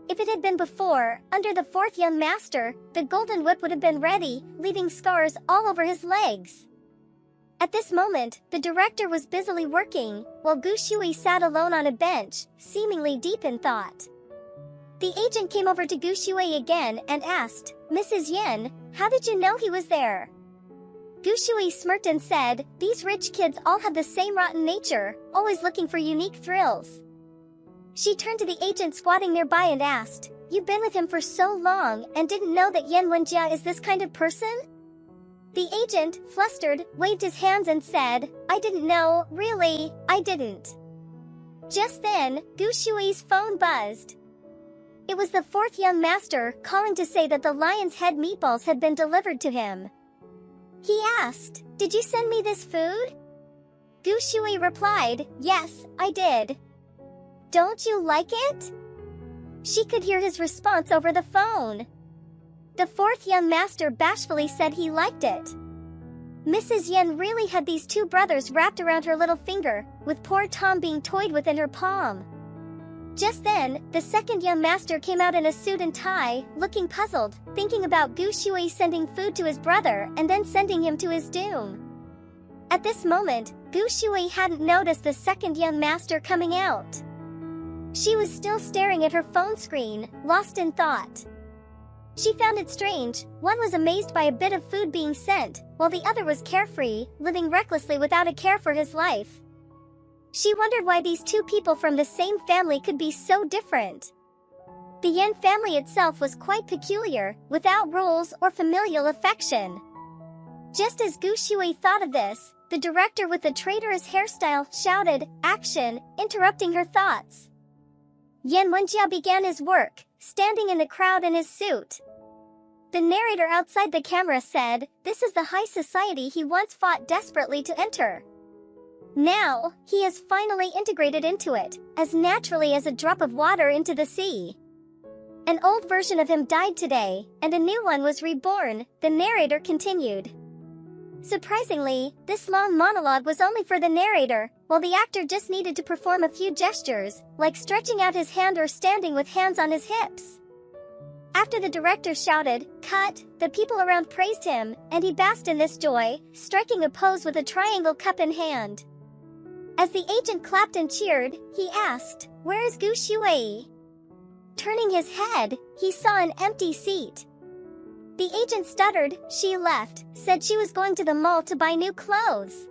If it had been before, under the fourth young master, the golden whip would have been ready, leaving scars all over his legs. At this moment, the director was busily working, while Gu Shui sat alone on a bench, seemingly deep in thought. The agent came over to Gu Shui again and asked, Mrs. Yan, how did you know he was there? Gu Shui smirked and said, these rich kids all have the same rotten nature, always looking for unique thrills. She turned to the agent squatting nearby and asked, you've been with him for so long and didn't know that Yan Wenjia is this kind of person? The agent, flustered, waved his hands and said, I didn't know, really, I didn't. Just then, Gu Shui's phone buzzed. It was the fourth young master calling to say that the lion's head meatballs had been delivered to him. He asked, did you send me this food? Gu Shui replied, "Yes, I did." "Don't you like it?" She could hear his response over the phone. The fourth young master bashfully said he liked it. Mrs. Yen really had these two brothers wrapped around her little finger, with poor Tom being toyed with in her palm. Just then, the second young master came out in a suit and tie, looking puzzled, thinking about Gu Shui sending food to his brother and then sending him to his doom. At this moment, Gu Shui hadn't noticed the second young master coming out. She was still staring at her phone screen, lost in thought. She found it strange. One was amazed by a bit of food being sent, while the other was carefree, living recklessly without a care for his life. She wondered why these two people from the same family could be so different. The Yen family itself was quite peculiar, without rules or familial affection. Just as Gu Shui thought of this, the director with the traitorous hairstyle shouted, "Action!" interrupting her thoughts. Yan Wenjia began his work, standing in the crowd in his suit. The narrator outside the camera said, "This is the high society he once fought desperately to enter. Now, he has finally integrated into it, as naturally as a drop of water into the sea. An old version of him died today, and a new one was reborn," the narrator continued. Surprisingly, this long monologue was only for the narrator, while the actor just needed to perform a few gestures, like stretching out his hand or standing with hands on his hips. After the director shouted, "Cut," the people around praised him, and he basked in this joy, striking a pose with a triangle cup in hand. As the agent clapped and cheered, he asked, "Where is Gu Shui?" Turning his head, he saw an empty seat. The agent stuttered, "She left, said she was going to the mall to buy new clothes."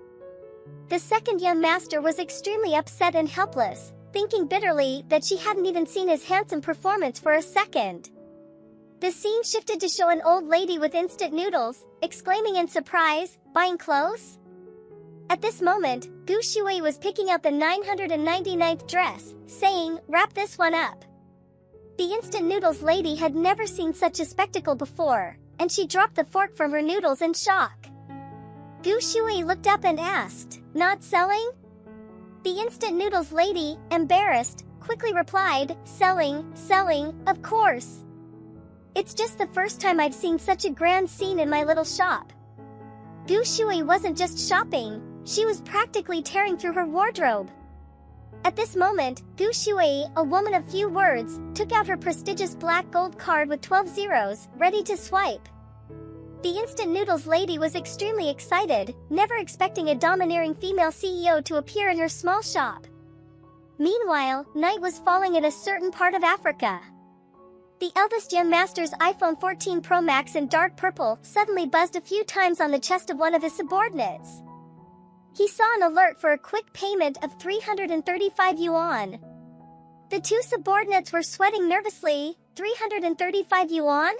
The second young master was extremely upset and helpless, thinking bitterly that she hadn't even seen his handsome performance for a second. The scene shifted to show an old lady with instant noodles, exclaiming in surprise, "Buying clothes?" At this moment, Gu Shui was picking out the 999th dress, saying, "Wrap this one up." The instant noodles lady had never seen such a spectacle before, and she dropped the fork from her noodles in shock. Gu Shui looked up and asked, "Not selling?" The instant noodles lady, embarrassed, quickly replied, selling, of course. It's just the first time I've seen such a grand scene in my little shop." Gu Shui wasn't just shopping, she was practically tearing through her wardrobe. At this moment, Gu Shui, a woman of few words, took out her prestigious black gold card with 12 zeros, ready to swipe. The instant noodles lady was extremely excited, never expecting a domineering female CEO to appear in her small shop. Meanwhile, night was falling in a certain part of Africa. The eldest young master's iPhone 14 Pro Max in dark purple suddenly buzzed a few times on the chest of one of his subordinates. He saw an alert for a quick payment of 335 yuan. The two subordinates were sweating nervously. 335 yuan?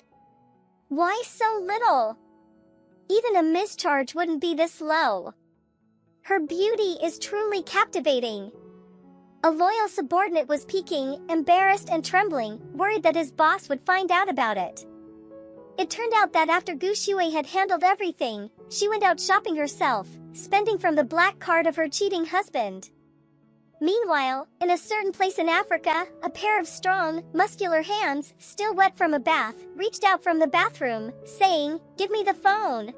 Why so little? Even a mischarge wouldn't be this low. Her beauty is truly captivating. A loyal subordinate was peeking, embarrassed and trembling, worried that his boss would find out about it. It turned out that after Gu Shui had handled everything, she went out shopping herself, spending from the black card of her cheating husband. Meanwhile, in a certain place in Africa, a pair of strong, muscular hands, still wet from a bath, reached out from the bathroom, saying, "Give me the phone."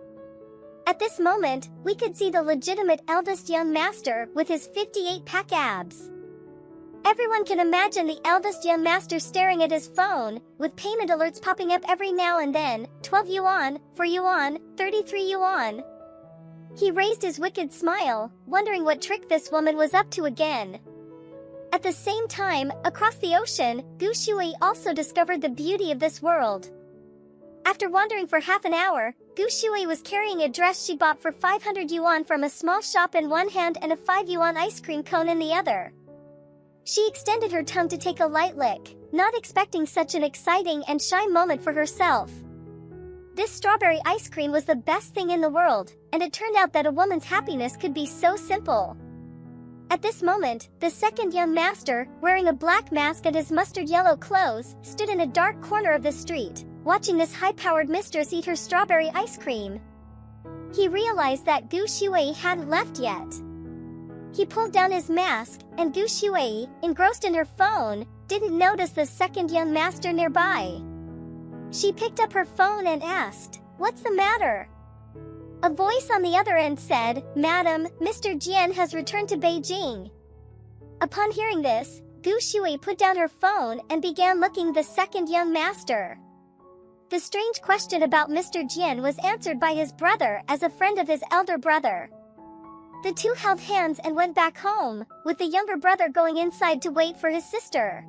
At this moment, we could see the legitimate eldest young master with his 58-pack abs. Everyone can imagine the eldest young master staring at his phone, with payment alerts popping up every now and then, 12 yuan, 4 yuan, 33 yuan. He raised his wicked smile, wondering what trick this woman was up to again. At the same time, across the ocean, Gu Shui also discovered the beauty of this world. After wandering for half an hour, Gu Shui was carrying a dress she bought for 500 yuan from a small shop in one hand and a 5 yuan ice cream cone in the other. She extended her tongue to take a light lick, not expecting such an exciting and shy moment for herself. This strawberry ice cream was the best thing in the world, and it turned out that a woman's happiness could be so simple. At this moment, the second young master, wearing a black mask and his mustard yellow clothes, stood in a dark corner of the street, watching this high-powered mistress eat her strawberry ice cream. He realized that Gu Shui hadn't left yet. He pulled down his mask, and Gu Shui, engrossed in her phone, didn't notice the second young master nearby. She picked up her phone and asked, "What's the matter?" A voice on the other end said, "Madam, Mr. Jian has returned to Beijing." Upon hearing this, Gu Shui put down her phone and began looking the second young master. The strange question about Mr. Jian was answered by his brother as a friend of his elder brother. The two held hands and went back home, with the younger brother going inside to wait for his sister.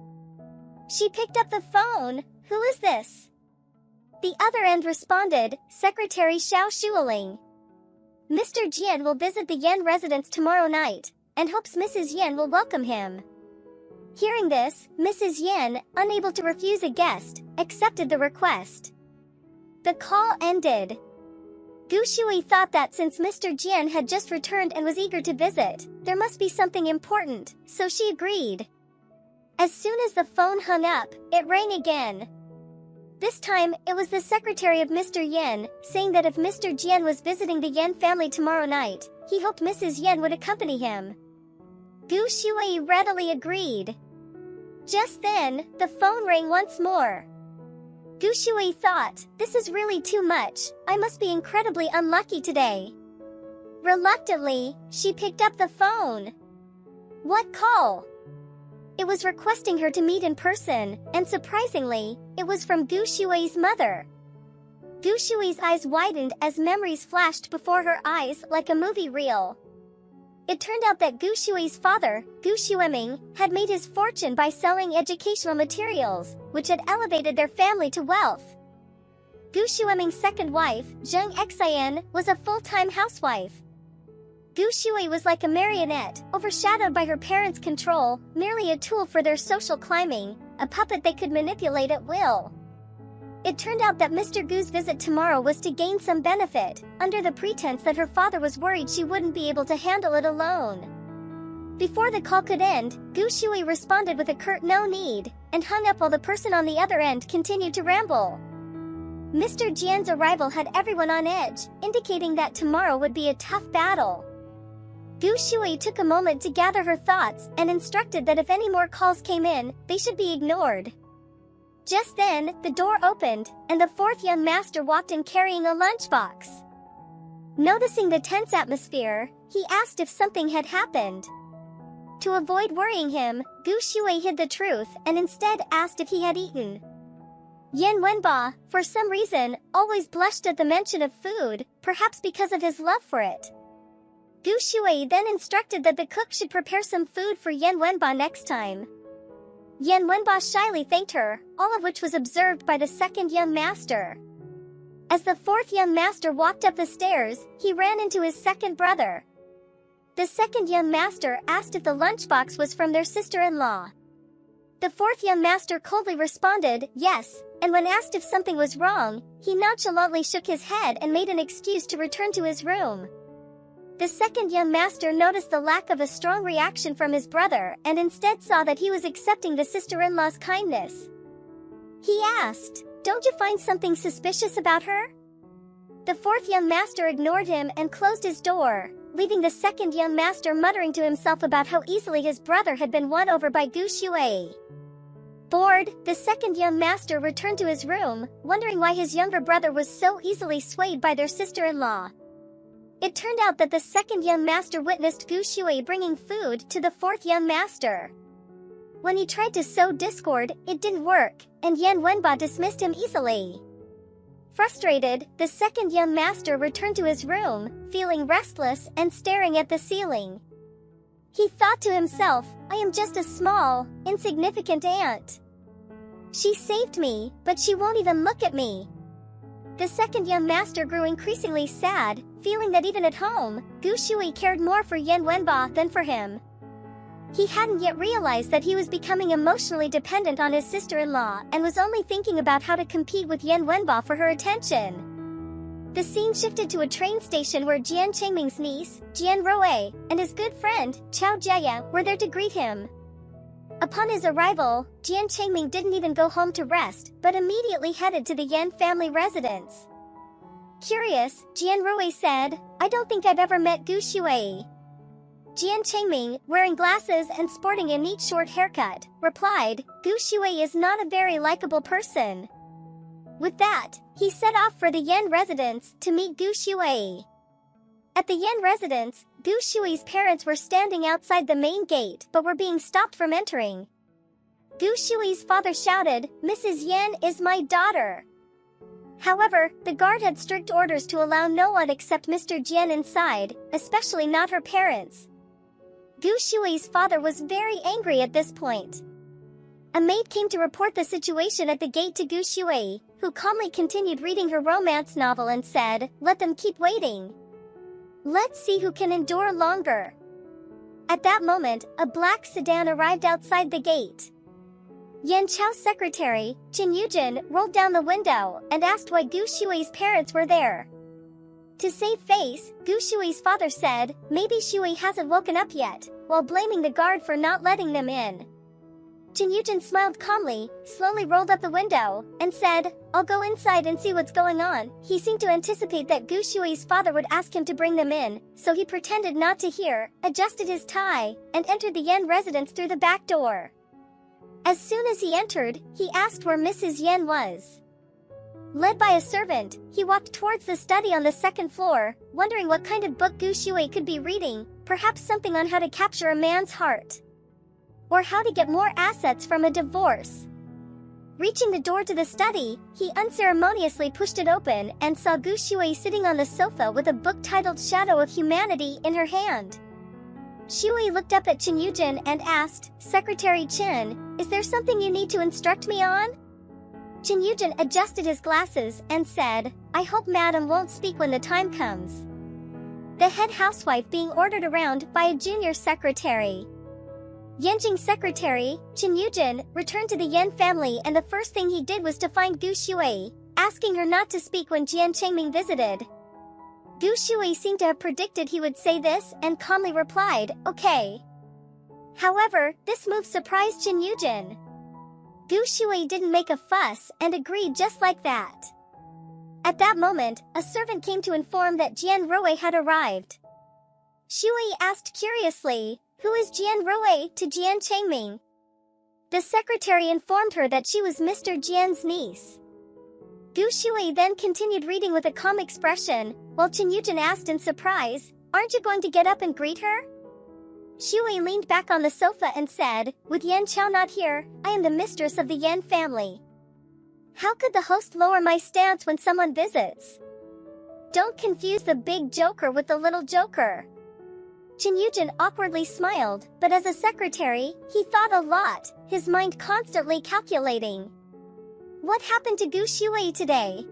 She picked up the phone. "Who is this?" The other end responded, "Secretary Xiao Shualing. Mr. Jian will visit the Yan residence tomorrow night, and hopes Mrs. Yan will welcome him." Hearing this, Mrs. Yan, unable to refuse a guest, accepted the request. The call ended. Gu Shui thought that since Mr. Jian had just returned and was eager to visit, there must be something important, so she agreed. As soon as the phone hung up, it rang again. This time, it was the secretary of Mr. Yan, saying that if Mr. Jian was visiting the Yan family tomorrow night, he hoped Mrs. Yan would accompany him. Gu Shui readily agreed. Just then, the phone rang once more. Gu Shui thought, "This is really too much, I must be incredibly unlucky today." Reluctantly, she picked up the phone. What call? It was requesting her to meet in person, and surprisingly, it was from Gu Shui's mother. Gu Shui's eyes widened as memories flashed before her eyes like a movie reel. It turned out that Gu Shui's father, Gu Shueming, had made his fortune by selling educational materials, which had elevated their family to wealth. Gu Shueming's second wife, Zheng Xian, was a full-time housewife. Gu Shui was like a marionette, overshadowed by her parents' control, merely a tool for their social climbing, a puppet they could manipulate at will. It turned out that Mr. Gu's visit tomorrow was to gain some benefit, under the pretense that her father was worried she wouldn't be able to handle it alone. Before the call could end, Gu Shui responded with a curt "no need," and hung up while the person on the other end continued to ramble. Mr. Jian's arrival had everyone on edge, indicating that tomorrow would be a tough battle. Gu Shui took a moment to gather her thoughts and instructed that if any more calls came in, they should be ignored. Just then, the door opened, and the fourth young master walked in carrying a lunchbox. Noticing the tense atmosphere, he asked if something had happened. To avoid worrying him, Gu Shui hid the truth and instead asked if he had eaten. Yan Wenba, for some reason, always blushed at the mention of food, perhaps because of his love for it. Gu Shui then instructed that the cook should prepare some food for Yan Wenba next time. Yan Wenba shyly thanked her, all of which was observed by the second young master. As the fourth young master walked up the stairs, he ran into his second brother. The second young master asked if the lunchbox was from their sister-in-law. The fourth young master coldly responded, "Yes," and when asked if something was wrong, he nonchalantly shook his head and made an excuse to return to his room. The second young master noticed the lack of a strong reaction from his brother and instead saw that he was accepting the sister-in-law's kindness. He asked, "Don't you find something suspicious about her?" The fourth young master ignored him and closed his door, leaving the second young master muttering to himself about how easily his brother had been won over by Gu Shui. Bored, the second young master returned to his room, wondering why his younger brother was so easily swayed by their sister-in-law. It turned out that the second young master witnessed Gu Shui bringing food to the fourth young master. When he tried to sow discord, it didn't work, and Yan Wenba dismissed him easily. Frustrated, the second young master returned to his room, feeling restless and staring at the ceiling. He thought to himself, "I am just a small, insignificant ant. She saved me, but she won't even look at me." The second young master grew increasingly sad, feeling that even at home, Gu Shui cared more for Yan Wenba than for him. He hadn't yet realized that he was becoming emotionally dependent on his sister-in-law and was only thinking about how to compete with Yan Wenba for her attention. The scene shifted to a train station where Jian Chengming's niece, Jian Roe, and his good friend, Chao Jia, were there to greet him. Upon his arrival, Jian Chengming didn't even go home to rest, but immediately headed to the Yan family residence. Curious, Jian Roe said, "I don't think I've ever met Gu Shui." Jian Chengming, wearing glasses and sporting a neat short haircut, replied, Gu Shui is not a very likable person. With that, he set off for the Yan residence to meet Gu Shui. At the Yan residence, Gu Shui's parents were standing outside the main gate but were being stopped from entering. Gu Shui's father shouted, Mrs. Yan is my daughter. However, the guard had strict orders to allow no one except Mr. Jian inside, especially not her parents. Gu Shui's father was very angry at this point. A maid came to report the situation at the gate to Gu Shui, who calmly continued reading her romance novel and said, Let them keep waiting. Let's see who can endure longer. At that moment, a black sedan arrived outside the gate. Yan Chao's secretary, Qin Yujin, rolled down the window and asked why Gu Shui's parents were there. To save face, Gu Shui's father said, maybe Shui hasn't woken up yet, while blaming the guard for not letting them in. Qin Yujin smiled calmly, slowly rolled up the window, and said, I'll go inside and see what's going on. He seemed to anticipate that Gu Shui's father would ask him to bring them in, so he pretended not to hear, adjusted his tie, and entered the Yan residence through the back door. As soon as he entered, he asked where Mrs. Yan was. Led by a servant, he walked towards the study on the second floor, wondering what kind of book Gu Shui could be reading, perhaps something on how to capture a man's heart. Or how to get more assets from a divorce. Reaching the door to the study, he unceremoniously pushed it open and saw Gu Shui sitting on the sofa with a book titled Shadow of Humanity in her hand. Shui looked up at Qin Yujin and asked, Secretary Qin, is there something you need to instruct me on? Qin Yujin adjusted his glasses and said, I hope Madam won't speak when the time comes. The head housewife being ordered around by a junior secretary. Yanjing's secretary, Qin Yujin, returned to the Yan family and the first thing he did was to find Gu Shui, asking her not to speak when Jian Chengming visited. Gu Shui seemed to have predicted he would say this and calmly replied, okay. However, this move surprised Qin Yujin. Gu Shui didn't make a fuss and agreed just like that. At that moment, a servant came to inform that Jian Rui had arrived. Shui asked curiously, who is Jian Rui to Jian Chengming? The secretary informed her that she was Mr. Jian's niece. Gu Shui then continued reading with a calm expression, while Qin Yujin asked in surprise, aren't you going to get up and greet her? Shui leaned back on the sofa and said, with Yan Chao not here, I am the mistress of the Yan family. How could the host lower my stance when someone visits? Don't confuse the big joker with the little joker. Qin Yujin awkwardly smiled, but as a secretary, he thought a lot, his mind constantly calculating. What happened to Gu Shui today?